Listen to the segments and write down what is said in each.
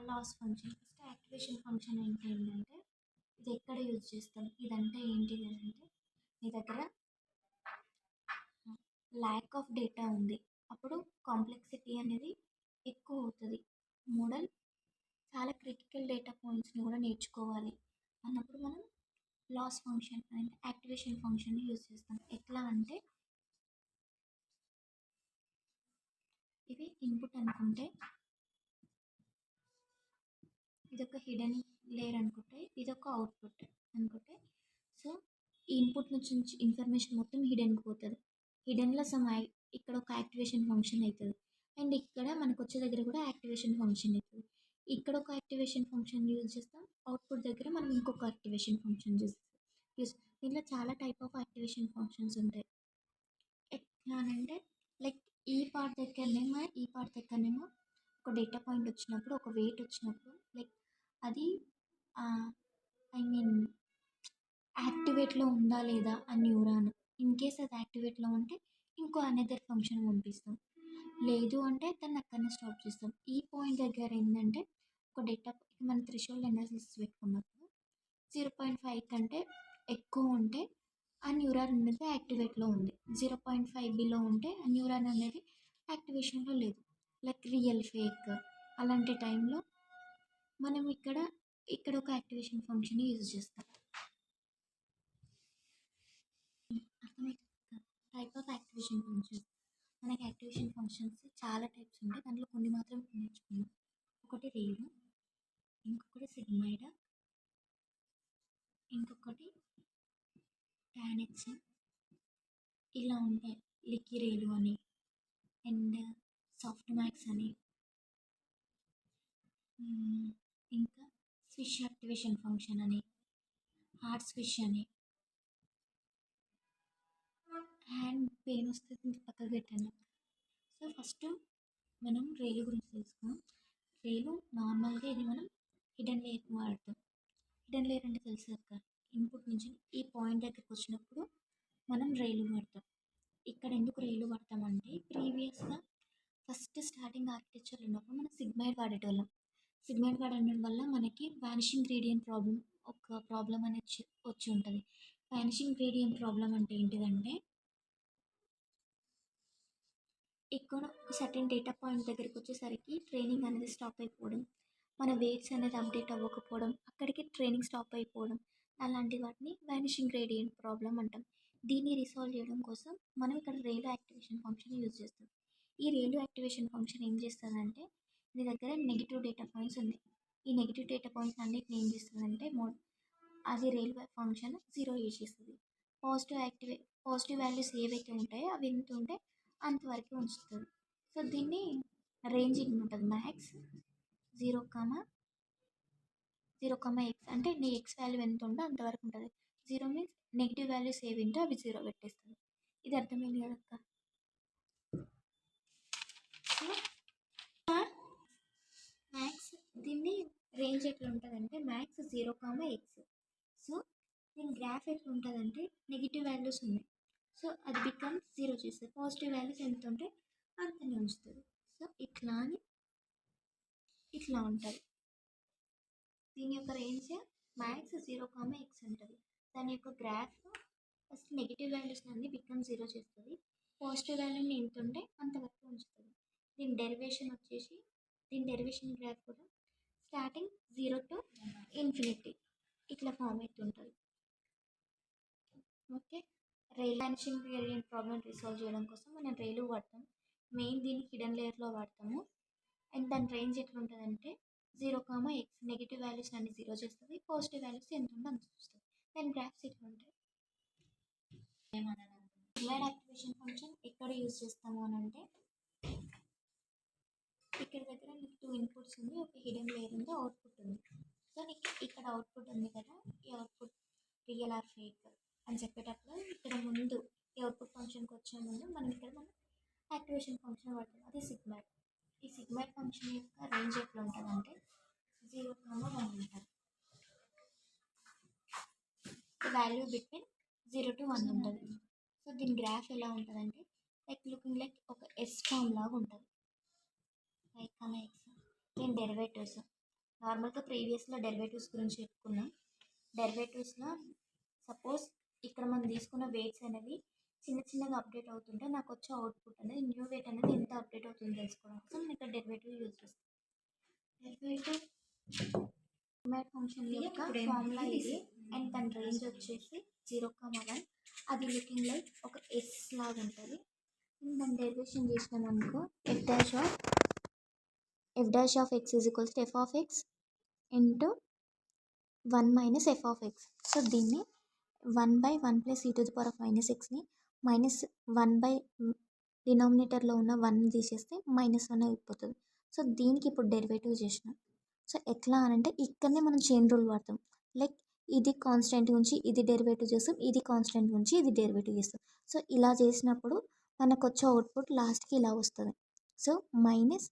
Loss function. First activation function ఏంటంటే, ఇది ఎక్కడ యూజ్ చేస్తాం? ఇదంటే ఏంటిది అంటే, మీ దగ్గర ల్యాక్ ఆఫ్ డేటా ఉంది. అప్పుడు కాంప్లెక్సిటీ అనేది ఎక్కువ అవుతుంది. మోడల్ చాలా క్రిటికల్ డేటా పాయింట్స్ని కూడా నేర్చుకోవాలి అన్నప్పుడు మనం లాస్ ఫంక్షన్ అంటే యాక్టివేషన్ ఫంక్షన్ని యూజ్ చేస్తాం. ఎట్లా అంటే, ఇది ఇన్పుట్ అనుకుంటే, ఇదొక హిడెన్ లేయర్ అనుకుంటే, ఇదొక అవుట్పుట్ అనుకుంటే, సో ఈ ఇన్పుట్ నుంచి ఇన్ఫర్మేషన్ మొత్తం హిడెన్కి పోతుంది. హిడెన్లో ఇక్కడ ఒక యాక్టివేషన్ ఫంక్షన్ అవుతుంది. అండ్ ఇక్కడ మనకు వచ్చే దగ్గర కూడా యాక్టివేషన్ ఫంక్షన్ అవుతుంది. ఇక్కడ ఒక యాక్టివేషన్ ఫంక్షన్ యూజ్ చేస్తాం, అవుట్పుట్ దగ్గర మనం ఇంకొక యాక్టివేషన్ ఫంక్షన్ యూజ్. దీంట్లో చాలా టైప్ ఆఫ్ యాక్టివేషన్ ఫంక్షన్స్ ఉంటాయి. ఎట్లా అంటే, లైక్ ఈ పార్ట్ దగ్గరనేమో ఒక డేటా పాయింట్ వచ్చినప్పుడు, ఒక వెయిట్ వచ్చినప్పుడు, లైక్ అది ఐ మీన్ యాక్టివేట్లో ఉందా లేదా ఆ న్యూరాన్. ఇన్ కేస్ అది యాక్టివేట్లో ఉంటే ఇంకో అనదర్ ఫంక్షన్ పంపిస్తాం. లేదు అంటే దాన్ని అక్కడనే స్టాప్ చేస్తాం. ఈ పాయింట్ దగ్గర ఏంటంటే, ఒక డేటా మన థ్రెషోల్డ్ అనాలిసిస్ పెట్టుకున్నప్పుడు 0.5 కంటే ఎక్కువ ఉంటే ఆ న్యూరాన్ అనేది యాక్టివేట్లో ఉంది. 0.5 బిలో ఉంటే ఆ న్యూరాన్ అనేది యాక్టివేషన్లో లేదు. లైక్ రియల్ ఫేక్ అలాంటి టైంలో మనం ఇక్కడ ఒక యాక్టివేషన్ ఫంక్షన్ యూజ్ చేస్తాం. అర్థమైంది? Type of activation functions. మనకి యాక్టివేషన్ ఫంక్షన్స్ చాలా టైప్స్ ఉంటాయి. దాంట్లో కొన్ని మాత్రం నేర్చుకున్నాం. ఒకటి రేలు, ఇంకొకటి సిగ్మాయిడ్, ఇంకొకటి టానెక్స్, ఇలా ఉంటాయి. లిక్కి రేలు అని, అండ్ సాఫ్ట్ మ్యాక్స్ అని, ఇంకా స్విష్ యాక్టివేషన్ ఫంక్షన్ అని, హార్డ్ స్విష్ అని. హ్యాండ్ పెయిన్ వస్తే పక్కకు పెట్టాను. సో ఫస్ట్ మనం రేలు గురించి తెలుసుకుందాం. రేలు నార్మల్గా ఇది మనం హిడెన్ లేయర్ వాడతాం. హిడెన్ లేయర్ అంటే తెలుసు కదా, ఇన్పుట్ నుంచి ఈ పాయింట్ దగ్గరికి వచ్చినప్పుడు మనం రైలు వాడతాం. ఇక్కడ ఎందుకు రైలు వాడతామంటే, ప్రీవియస్గా ఫస్ట్ స్టార్టింగ్ ఆర్కిటెక్చర్ ఉన్నప్పుడు మనం సిగ్మైడ్ వాడేటోళ్ళం. సిగ్మైడ్ వాడడం వల్ల మనకి వానిషింగ్ గ్రేడియంట్ ప్రాబ్లం అనేది వచ్చి ఉంటుంది. వానిషింగ్ గ్రేడియంట్ ప్రాబ్లం అంటే ఏంటిదంటే, ఇక్కడ సర్టెన్ డేటా పాయింట్ దగ్గరికి వచ్చేసరికి ట్రైనింగ్ అనేది స్టాప్ అయిపోవడం, మన వెయిట్స్ అనేది అప్డేట్ అవ్వకపోవడం, అక్కడికి ట్రైనింగ్ స్టాప్ అయిపోవడం, అలాంటి వాటిని వానిషింగ్ గ్రేడియంట్ ప్రాబ్లం అంటాం. దీన్ని రిసాల్వ్ చేయడం కోసం మనం ఇక్కడ రేలు యాక్టివేషన్ ఫంక్షన్ యూజ్ చేస్తాం. ఈ రేలు యాక్టివేషన్ ఫంక్షన్ ఏం చేస్తుందంటే, మీ దగ్గర నెగిటివ్ డేటా పాయింట్స్ ఉంది. ఈ నెగిటివ్ డేటా పాయింట్స్ అన్నిటిని ఏం చేస్తుందంటే, అది రేలు ఫంక్షన్ 0 చేసేస్తుంది. పాజిటివ్ వాల్యూస్ ఏవైతే ఉంటాయో అవి ఎంత ఉంటే అంతవరకు ఉంచుతుంది. సో దీన్ని రేంజింగ్ ఉంటుంది. మ్యాక్స్ 0, 0, ఎక్స్ అంటే నీ ఎక్స్ వాల్యూ ఎంత ఉందో అంతవరకు ఉంటుంది. 0 మీన్స్ నెగిటివ్ వాల్యూస్ ఏవి ఉంటే అవి 0 పెట్టేస్తుంది. ఇది అర్థమైంది కదా? సో మ్యాక్స్ దీన్ని రేంజ్ ఎట్లా ఉంటుందంటే, మ్యాక్స్ 0, ఎక్స్. సో దీని గ్రాఫ్ ఎట్లా ఉంటుందంటే, నెగిటివ్ వాల్యూస్ ఉన్నాయి, సో అది బికమ్స్ 0 చేస్తుంది. పాజిటివ్ వాల్యూస్ ఎంత ఉంటే అంతనే ఉంచుతుంది. సో ఇట్లా ఉంటుంది. దీని యొక్క రేంజ్ మ్యాక్స్ 0, ఎక్స్ ఉంటుంది. దాని యొక్క గ్రాఫ్ ఫస్ట్ నెగిటివ్ వాల్యూస్ అన్ని బికమ్ 0 చేస్తుంది. పాజిటివ్ వాల్యూని ఎంత ఉంటే అంతవరకు ఉంచుతుంది. దీని డెరివేషన్ గ్రాఫ్ కూడా స్టార్టింగ్ 0 to ఇన్ఫినిటీ ఇట్లా ఫామ్ అవుతుంటుంది. Okay, vanishing gradient problem resolve చేయడం కోసం మనం రేలు వాడతాం. మెయిన్ దీన్ని హిడెన్ లేయర్లో వాడతాము. అండ్ దాని రేంజ్ ఎట్లా ఉంటుందంటే, 0, ఎక్స్ నెగిటివ్ వాల్యూస్ అన్ని 0 చేస్తుంది. పాజిటివ్ వాల్యూస్ ఎంత ఉందో అంత చూస్తుంది. దాని గ్రాఫ్స్ ఎట్లా ఉంటాయి. సిగ్మాయిడ్ యాక్టివేషన్ ఫంక్షన్ ఎక్కడ యూజ్ చేస్తాము అని అంటే, ఇక్కడ దగ్గర నీకు 2 ఇన్పుట్స్ ఉంది, ఒక హిడెన్ లేయర్ ఉంది, అవుట్పుట్ ఉంది. సో నీకు ఇక్కడ అవుట్పుట్ ఉంది కదా, ఈ అవుట్పుట్ రియల్ ఆర్ ఫేక్ అని చెప్పేటప్పుడు ఇక్కడ ముందు ఈ అవుట్పుట్ ఫంక్షన్కి వచ్చే ముందు మనం యాక్టివేషన్ ఫంక్షన్ వాడతాం. అది సిగ్మాయిడ్. ఈ సిగ్మాయిడ్ ఫంక్షన్ యొక్క రేంజ్ ఎట్లా ఉంటుందంటే, 0, 1 ఉంటుంది. వాల్యూ బిట్వీన్ 0 to 1 ఉంటుంది. సో దీని గ్రాఫ్ ఎలా ఉంటుందంటే, లుకింగ్ లైక్ ఒక ఎస్ ఫామ్ లాగా ఉంటుంది. ఎక్స్ నేను డెరివేటివ్స్ నార్మల్గా ప్రీవియస్లో డెరివేటివ్స్ గురించి చెప్పుకున్నాం. డెరివేటివ్స్లో సపోజ్ ఇక్కడ మనం తీసుకున్న వెయిట్స్ అనేవి చిన్నగా అప్డేట్ అవుతుంటే నాకు వచ్చే అవుట్పుట్ అనేది న్యూ వెయిట్ అనేది ఎంత అప్డేట్ అవుతుందో తెలుసుకోవడం కోసం నేను ఇక్కడ డెరివేటివ్ యూజ్ చేస్తాను. డెరివేటివ్ ఫంక్షన్ యొక్క ఫార్ములా ఇది అండ్ దాని రేంజ్ వచ్చేసి 0,1. అది లుకింగ్ లైక్ ఒక ఎస్ లాగా ఉంటుంది. దాన్ని డెరివేషన్ చేసినాం అనుకో f dash of x is equals to f of x into 1 minus f of x. So దీన్ని 1/1 plus e to the power of minus xని -1 డినామినేటర్లో ఉన్న 1 తీసేస్తే -1 అయిపోతుంది. సో దీనికి ఇప్పుడు డెరివేటివ్ చేసినాం. సో ఎట్లా అని అంటే ఇక్కడనే మనం చైన్ రూల్ వాడతాం. లైక్ ఇది కాన్స్టెంట్ ఉంచి ఇది డెరివేటివ్ చేస్తాం, ఇది కాన్స్టెంట్ ఉంచి ఇది డెరివేటివ్ చేస్తాం. సో ఇలా చేసినప్పుడు మనకు వచ్చే అవుట్పుట్ లాస్ట్కి ఇలా వస్తుంది. So minus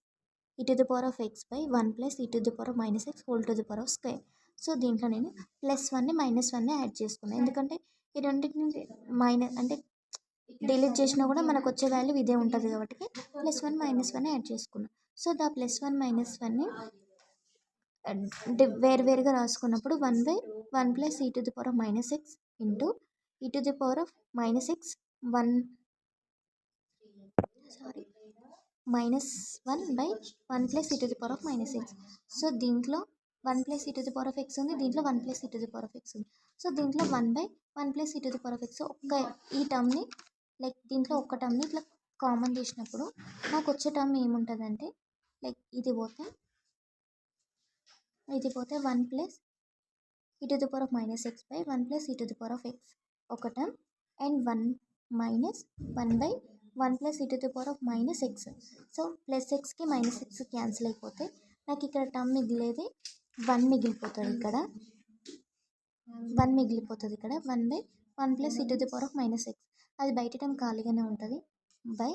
e to the power of x by 1 plus e to the power of minus x whole to the power of square. So దీంట్లో నేను +1ని -1ని యాడ్ చేసుకున్నాను. ఎందుకంటే ఈ రెండింటిని మైనస్ అంటే డిలీట్ చేసినా కూడా మనకు వచ్చే వాల్యూ ఇదే ఉంటుంది కాబట్టి +1 -1 యాడ్ చేసుకున్నాను. సో దా +1 -1ని వేరువేరుగా రాసుకున్నప్పుడు 1/1 plus e to the power of minus x into e to the power of minus x -1/1 plus e to the power of minus x. So దీంట్లో 1 plus e to the power of x ఉంది, దీంట్లో 1 plus e to the power of x ఉంది. So దీంట్లో 1/1 plus e to the power of x ఈ టర్మ్ని like దీంట్లో ఒక్క టర్మ్ని ఇట్లా common చేసినప్పుడు నాకు వచ్చే టర్మ్ ఏముంటుందంటే లైక్ ఇది పోతే 1 plus e to the power of minus x by 1 plus e to the power of x ఒక term and 1 minus 1/1 plus e to the power of minus x. So plus ఎక్స్కి minus x cancel అయిపోతే నాకు ఇక్కడ term మిగిలేది 1 మిగిలిపోతుంది. ఇక్కడ 1/1 plus e to the power of minus x. అది బయట టర్మ్ ఖాళీగానే ఉంటుంది. By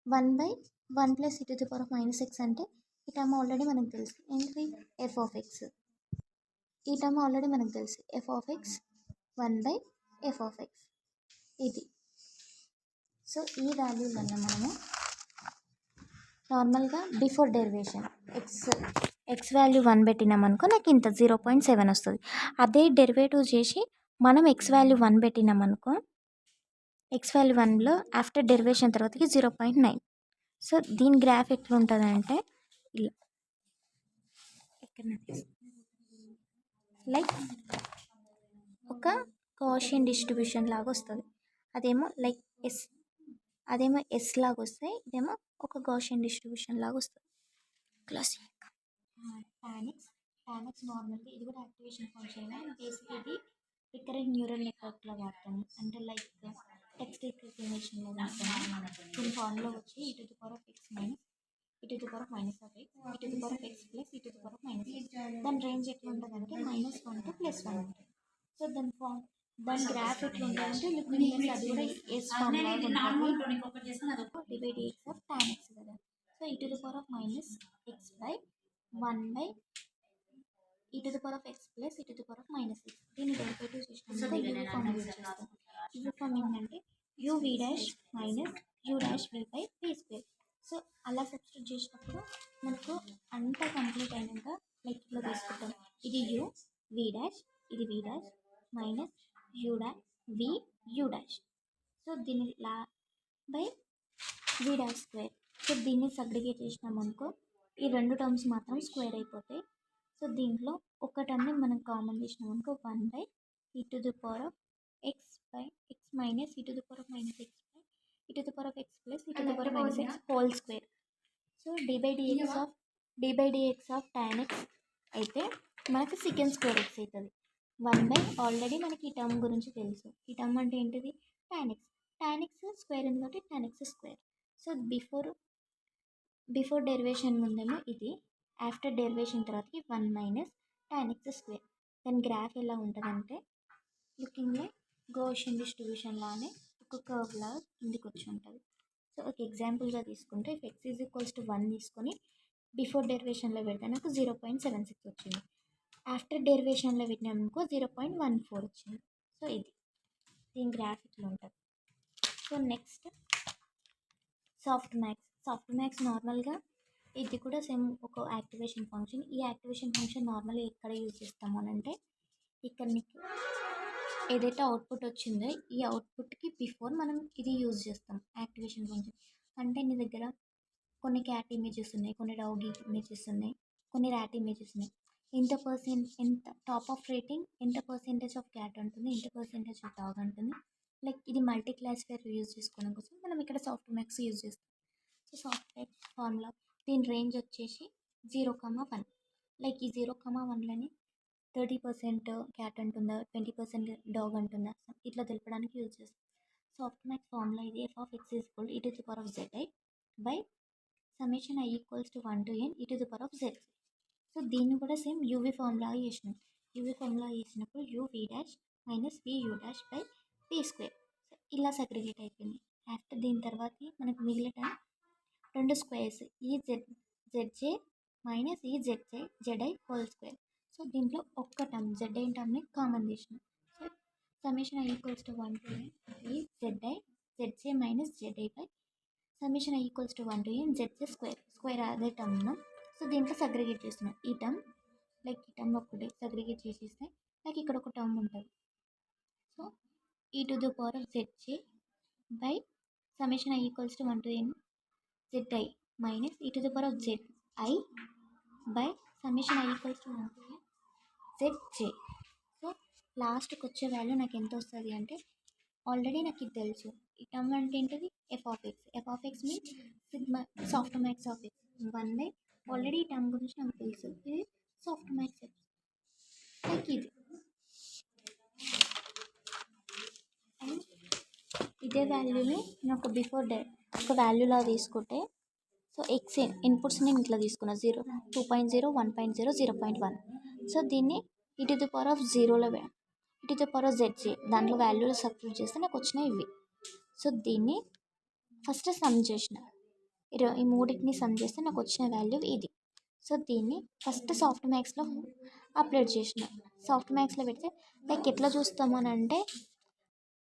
1/1 plus e to the power of minus x అంటే ఈ టర్మ్ ఆల్రెడీ మనకు తెలుసు ఏంటి f of x. ఈ టర్మ్ ఆల్రెడీ మనకు తెలుసు f of x 1/f of x ఇది. సో ఈ వాల్యూ వల్ల మనము నార్మల్గా బిఫోర్ డెరివేషన్ ఎక్స్ వాల్యూ 1 పెట్టినామనుకో నాకు ఇంత 0.7 వస్తుంది. అదే డెరివేటివ్ చేసి మనం ఎక్స్ వాల్యూ 1 పెట్టినామనుకో ఎక్స్ వాల్యూ 1లో ఆఫ్టర్ డెరివేషన్ తర్వాతకి 0.9. సో దీని గ్రాఫ్ ఎట్లా ఉంటుంది అంటే ఇలా లైక్ ఒక గౌసియన్ డిస్ట్రిబ్యూషన్ లాగా వస్తుంది. అదేమో ఎస్ లాగా వస్తాయి, ఇదేమో ఒక గౌసియన్ డిస్ట్రిబ్యూషన్ లాగా వస్తుంది. క్లాసిక్ టానిక్స్ నార్మల్గా ఇది కూడా యాక్టివేషన్ ఫంక్షన్ బేసిక్ ఇది రికరెంట్ న్యూరల్ నెట్వర్క్లో వాడతాము. అంటే లైక్ టెక్స్ట్ రికగ్నిషన్లో వాడతాము. దీని ఫార్ములా వచ్చి e to the power of x minus e to the power of minus of x e to the power of x plus e to the power of minus x. దాని range ఎట్లా ఉంటుంది అంటే -1 to +1 ఉంటుంది. So దాని graph ఎట్లా ఉంటుందంటే looking అది కూడా ఎస్ ఫార్మ్ లాగా ఉంటుంది. Divide x of tan x కదా. So e to the power of minus x by 1/e to the power of x plus e to the power of minus x. దీన్ని derivative చేసినప్పుడు you form use చేస్తాం. You form ఏంటంటే uv dash minus u dash v by v square. So అలా substitute చేసినప్పుడు మనకు అంతా complete అయినాక like ఇట్లా తీసుకుంటాం. ఇది u v డాష్ ఇది v dash minus u dash v u dash. So దీన్ని by v dash square. So దీన్ని సగ్రిగేట్ చేసినామనుకో ఈ రెండు టర్మ్స్ మాత్రం స్క్వేర్ అయిపోతాయి. సో దీంట్లో ఒక టర్మ్ని మనం common చేసినామనుకో 1/e to the power of x by x minus e to the power of minus x by e to the power of x plus e to the power of minus x whole square. So d by dx of tan x అయితే మనకి secant square x అవుతుంది. 1/, already మనకి ఈ term గురించి తెలుసు. ఈ term అంటే ఏంటిది tan x స్క్వేర్ ఉంది కాబట్టి tan x square. So before derivation ముందేమో ఇది, ఆఫ్టర్ డెరివేషన్ తర్వాతకి 1 minus tan x స్క్వేర్. దాని గ్రాఫ్ ఎలా ఉంటుందంటే లుకింగ్ లైక్ గౌసియన్ డిస్ట్రిబ్యూషన్ లానే ఒక కర్వ్ లాగా కిందికి వచ్చి ఉంటుంది. సో ఒక ఎగ్జాంపుల్గా తీసుకుంటే if x is equals to 1 తీసుకొని బిఫోర్ డెరివేషన్లో పెడితే నాకు 0.76 వచ్చింది. ఆఫ్టర్ డెరివేషన్లో పెట్టినామనుకో 0.14 వచ్చింది. సో ఇది దీని గ్రాఫ్ ఇట్లా ఉంటుంది. సో నెక్స్ట్ సాఫ్ట్ మ్యాథ్స్ నార్మల్గా ఇది కూడా సేమ్ ఒక యాక్టివేషన్ ఫంక్షన్. ఈ యాక్టివేషన్ ఫంక్షన్ నార్మల్గా ఎక్కడ యూజ్ చేస్తాము అని అంటే, ఇక్కడ నీకు ఏదైతే అవుట్పుట్ వచ్చిందో ఈ అవుట్పుట్కి బిఫోర్ మనం ఇది యూజ్ చేస్తాం యాక్టివేషన్ ఫంక్షన్. అంటే నీ దగ్గర కొన్ని క్యాట్ ఇమేజెస్ ఉన్నాయి, కొన్ని డాగ్ ఇమేజెస్ ఉన్నాయి, కొన్ని ర్యాట్ ఇమేజెస్ ఉన్నాయి. ఎంత టాప్ ఆఫ్ రేటింగ్, ఎంత పర్సెంటేజ్ ఆఫ్ క్యాట్ ఉంటుంది, ఎంత పర్సెంటేజ్ ఆఫ్ డాగ్ ఉంటుంది. లైక్ ఇది మల్టీ క్లాసిఫైర్ యూజ్ చేసుకోవడం కోసం మనం ఇక్కడ సాఫ్ట్ మ్యాక్స్ యూజ్ చేస్తాం. సో సాఫ్ట్ మ్యాక్స్ ఫార్ములా దీని రేంజ్ వచ్చేసి 0,1. లైక్ ఈ 0,1లోని 30% క్యాట్ అంటుందా, 20% డాగ్ అంటుందా, ఇట్లా తెలపడానికి యూజ్ చేస్తాం. సాఫ్ట్ మ్యాక్స్ ఫార్ములా ఇది f(x)(e⁻z(i) by summation i equals to 1 to n e⁻z. So దీన్ని కూడా సేమ్ యూవీ ఫార్ములా చేసినాం. యూవీ ఫార్ములా చేసినప్పుడు uv dash minus vu dash by p square. So ఇలా సెగ్రిగేట్ అయిపోయింది. ఆఫ్టర్ దీని తర్వాత మనకు మిగిలిన రెండు squares zj minus zi whole square. So దీంట్లో ఒక్క టర్మ్ zi టర్మ్ని కామన్ తీసినాం. So summation i equals to 1 to n zj minus zi by summation i equals to 1 to n zj square అదే టర్మ్ను. సో దీంట్లో సగ్రిగేట్ చేస్తున్నాం. ఈ term ఈ term ఒకటి సగ్రిగేట్ చేసేస్తే ఇక్కడ ఒక టర్మ్ ఉంటుంది. So e⁻zj by summation i equals to 1 to n zi minus e⁻zi by summation i equals to 1 to n zj. So లాస్ట్కి వచ్చే వాల్యూ నాకు ఎంత వస్తుంది అంటే, ఆల్రెడీ నాకు ఇది తెలుసు. ఈ టర్మ్ అంటే ఏంటిది, f(x) means sigma soft max of X 1/, already ఈ టర్మ్ గురించి నాకు తెలుసు. ఇది సాఫ్ట్ మ్యాక్స్ ఎక్స్ లైక్ ఇది. అండ్ ఇదే వాల్యూని నేను ఒక ఒక వాల్యూలా తీసుకుంటే, సో ఎక్స్ ఇన్పుట్స్ నేను ఇట్లా తీసుకున్నా 0, 2.0, 1.0, 0.1. సో దీన్ని e⁻0లో e⁻zj దాంట్లో వాల్యూలు సబ్స్టిట్యూట్ చేస్తే నాకు వచ్చినాయి ఇవి. సో దీన్ని ఫస్ట్ సమ్ చేసిన, ఈ మూడింటిని సమ్ చేస్తే నాకు వచ్చిన వాల్యూ ఇది. సో దీన్ని ఫస్ట్ సాఫ్ట్ మ్యాక్స్లో అప్లోడ్ చేసిన. సాఫ్ట్ మ్యాక్స్లో పెడితే ఎట్లా చూస్తాము అని అంటే,